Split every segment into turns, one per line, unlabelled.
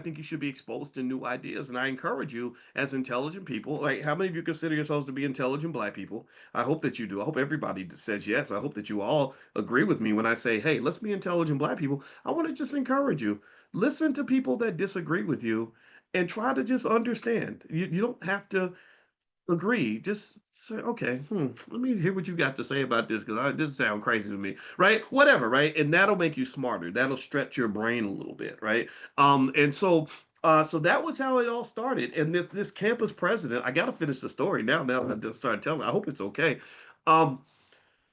think you should be exposed to new ideas. And I encourage you as intelligent people. Like, how many of you consider yourselves to be intelligent black people? I hope that you do. I hope everybody says yes. I hope that you all agree with me when I say, hey, let's be intelligent black people. I want to just encourage you. Listen to people that disagree with you and try to just understand. You don't have to agree. Just say, okay, let me hear what you got to say about this because this sounds crazy to me, right? Whatever, right? And that'll make you smarter. That'll stretch your brain a little bit, right? So that was how it all started. And this campus president, I got to finish the story now. Now that I just started telling, I hope it's okay. Um,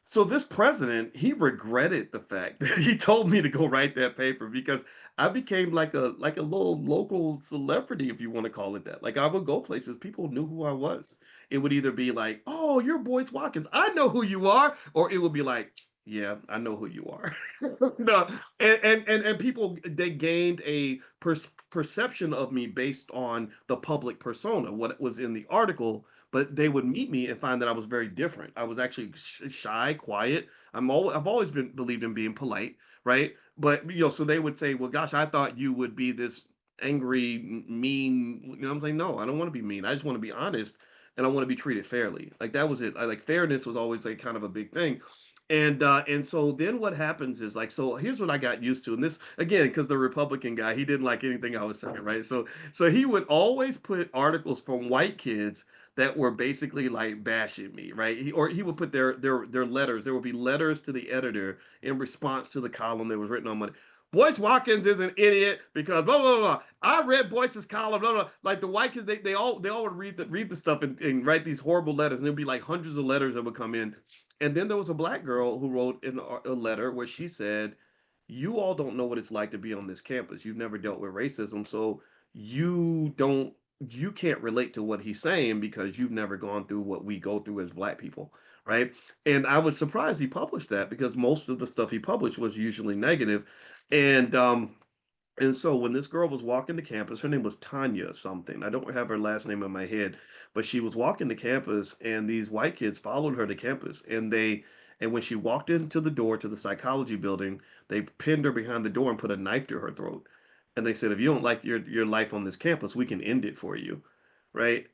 so this president, he regretted the fact that he told me to go write that paper because I became like a little local celebrity, if you want to call it that. Like I would go places, people knew who I was. It would either be like, "Oh, you're Boyce Watkins. I know who you are," or it would be like, "Yeah, I know who you are." No, and people they gained a perception of me based on the public persona, what was in the article, but they would meet me and find that I was very different. I was actually shy, quiet. I've always been believed in being polite, right? But so they would say, "Well, gosh, I thought you would be this angry, mean." I'm saying, "No, I don't want to be mean. I just want to be honest, and I want to be treated fairly." Like that was it. Like fairness was always like kind of a big thing. And so then what happens is like, so here's what I got used to, and this again because the Republican guy, he didn't like anything I was saying, right? So he would always put articles from white kids that were basically like bashing me, right? Or he would put their letters. There would be letters to the editor in response to the column that was written on Monday. Boyce Watkins is an idiot because blah blah blah. I read Boyce's column, blah blah. Like the white kids, they all would read the stuff and write these horrible letters, and there'd be like hundreds of letters that would come in. And then there was a black girl who wrote in a letter where she said, "You all don't know what it's like to be on this campus. You've never dealt with racism, so you don't you can't relate to what he's saying because you've never gone through what we go through as black people, right?" And I was surprised he published that because most of the stuff he published was usually negative. And and so when this girl was walking to campus, her name was Tanya something. I don't have her last name in my head, but she was walking to campus and these white kids followed her to campus and when she walked into the door to the psychology building, they pinned her behind the door and put a knife to her throat. And they said, "If you don't like your life on this campus, we can end it for you." Right?